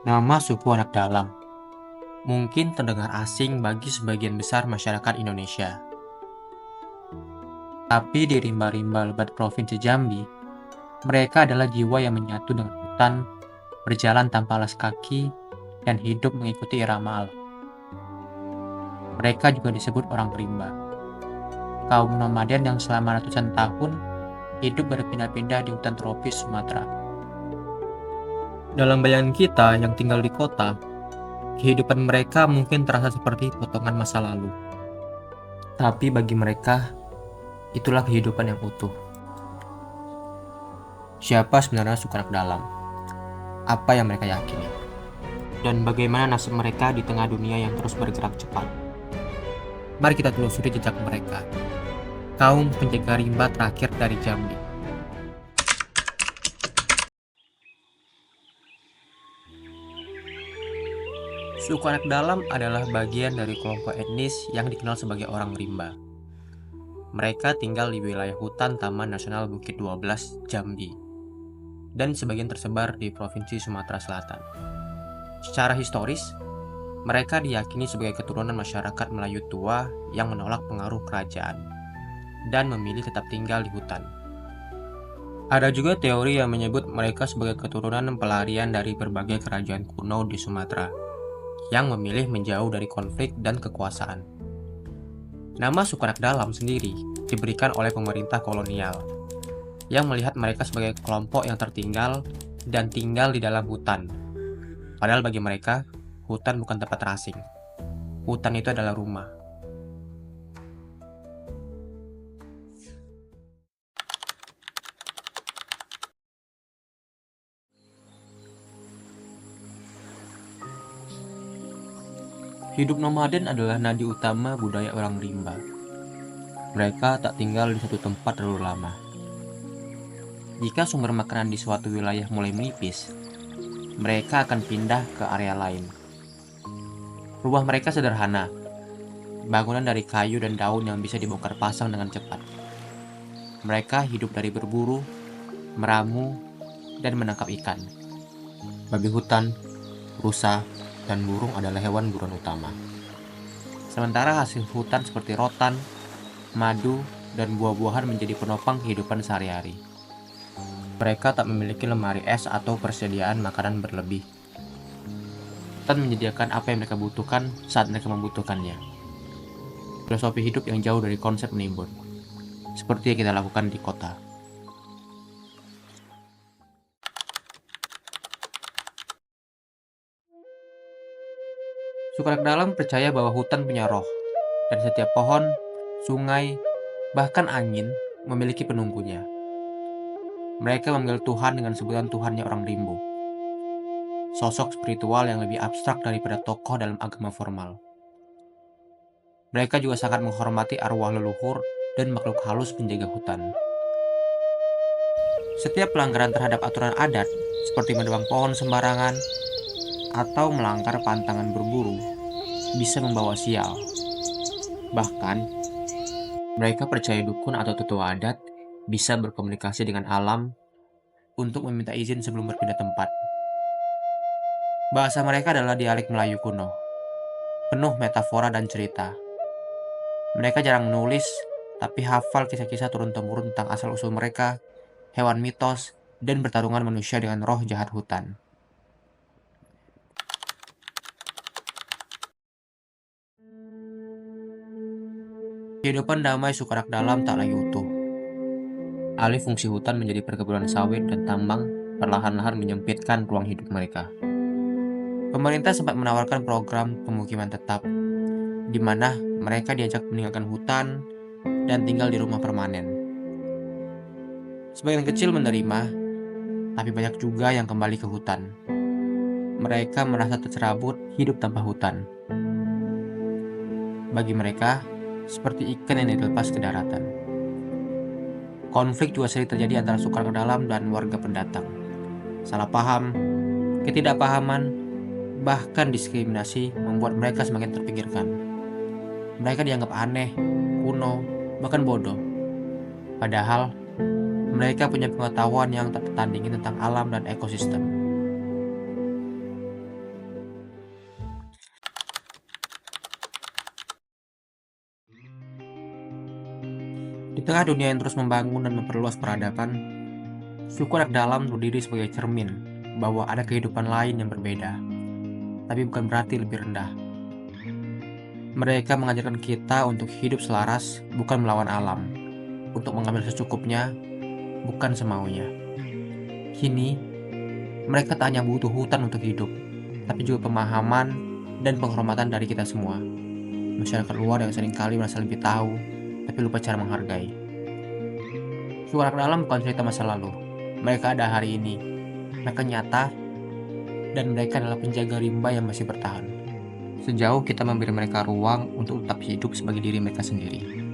Nama suku anak dalam mungkin terdengar asing bagi sebagian besar masyarakat Indonesia. Tapi di rimba-rimba lebat Provinsi Jambi, mereka adalah jiwa yang menyatu dengan hutan, berjalan tanpa alas kaki, dan hidup mengikuti irama alam. Mereka juga disebut orang rimba, kaum nomaden yang selama ratusan tahun hidup berpindah-pindah di hutan tropis Sumatera. Dalam bayangan kita yang tinggal di kota, kehidupan mereka mungkin terasa seperti potongan masa lalu. Tapi bagi mereka, itulah kehidupan yang utuh. Siapa sebenarnya suku anak dalam? Apa yang mereka yakini? Dan bagaimana nasib mereka di tengah dunia yang terus bergerak cepat? Mari kita telusuri jejak mereka. Kaum penjaga rimba terakhir dari Jambi. Suku anak dalam adalah bagian dari kelompok etnis yang dikenal sebagai orang rimba. Mereka tinggal di wilayah hutan Taman Nasional Bukit 12, Jambi, dan sebagian tersebar di Provinsi Sumatera Selatan. Secara historis, mereka diyakini sebagai keturunan masyarakat Melayu tua yang menolak pengaruh kerajaan dan memilih tetap tinggal di hutan. Ada juga teori yang menyebut mereka sebagai keturunan pelarian dari berbagai kerajaan kuno di Sumatera yang memilih menjauh dari konflik dan kekuasaan. Nama suku anak dalam sendiri diberikan oleh pemerintah kolonial yang melihat mereka sebagai kelompok yang tertinggal dan tinggal di dalam hutan. Padahal bagi mereka, hutan bukan tempat terasing. Hutan itu adalah rumah. Hidup nomaden adalah nadi utama budaya orang rimba. Mereka tak tinggal di satu tempat terlalu lama. Jika sumber makanan di suatu wilayah mulai menipis, mereka akan pindah ke area lain. Rumah mereka sederhana, bangunan dari kayu dan daun yang bisa dibongkar pasang dengan cepat. Mereka hidup dari berburu, meramu, dan menangkap ikan. Babi hutan, rusa, dan burung adalah hewan buruan utama. Sementara hasil hutan seperti rotan, madu, dan buah-buahan menjadi penopang kehidupan sehari-hari. Mereka tak memiliki lemari es atau persediaan makanan berlebih. Hutan menyediakan apa yang mereka butuhkan saat mereka membutuhkannya. Filosofi hidup yang jauh dari konsep menimbun, seperti yang kita lakukan di kota. Suku anak dalam percaya bahwa hutan punya roh, dan setiap pohon, sungai, bahkan angin memiliki penunggunya. Mereka memanggil Tuhan dengan sebutan Tuhannya orang rimbo. Sosok spiritual yang lebih abstrak daripada tokoh dalam agama formal. Mereka juga sangat menghormati arwah leluhur dan makhluk halus penjaga hutan. Setiap pelanggaran terhadap aturan adat, seperti menebang pohon sembarangan atau melanggar pantangan berburu, bisa membawa sial. Bahkan, mereka percaya dukun atau tetua adat bisa berkomunikasi dengan alam untuk meminta izin sebelum berpindah tempat. Bahasa mereka adalah dialek Melayu kuno, penuh metafora dan cerita. Mereka jarang menulis, tapi hafal kisah-kisah turun-temurun tentang asal-usul mereka, hewan mitos, dan pertarungan manusia dengan roh jahat hutan. Kehidupan damai suku anak dalam tak lagi utuh. Alih fungsi hutan menjadi perkebunan sawit dan tambang perlahan-lahan menyempitkan ruang hidup mereka. Pemerintah sempat menawarkan program pemukiman tetap, di mana mereka diajak meninggalkan hutan dan tinggal di rumah permanen. Sebagian kecil menerima, tapi banyak juga yang kembali ke hutan. Mereka merasa tercerabut hidup tanpa hutan. Bagi mereka, seperti ikan yang dilepas ke daratan. Konflik juga sering terjadi antara suku anak dalam dan warga pendatang. Salah paham, ketidakpahaman, bahkan diskriminasi membuat mereka semakin terpinggirkan. Mereka dianggap aneh, kuno, bahkan bodoh. Padahal, mereka punya pengetahuan yang tak tertandingi tentang alam dan ekosistem. tengah dunia yang terus membangun dan memperluas peradaban, suku anak dalam berdiri sebagai cermin bahwa ada kehidupan lain yang berbeda, tapi bukan berarti lebih rendah. Mereka mengajarkan kita untuk hidup selaras, bukan melawan alam, untuk mengambil secukupnya, bukan semaunya. Kini, mereka tak hanya butuh hutan untuk hidup, tapi juga pemahaman dan penghormatan dari kita semua. Masyarakat luar yang seringkali merasa lebih tahu, tapi lupa cara menghargai. Suara dalam bukan cerita masa lalu. Mereka ada hari ini. Mereka nyata, dan mereka adalah penjaga rimba yang masih bertahan. Sejauh kita memberi mereka ruang untuk tetap hidup sebagai diri mereka sendiri.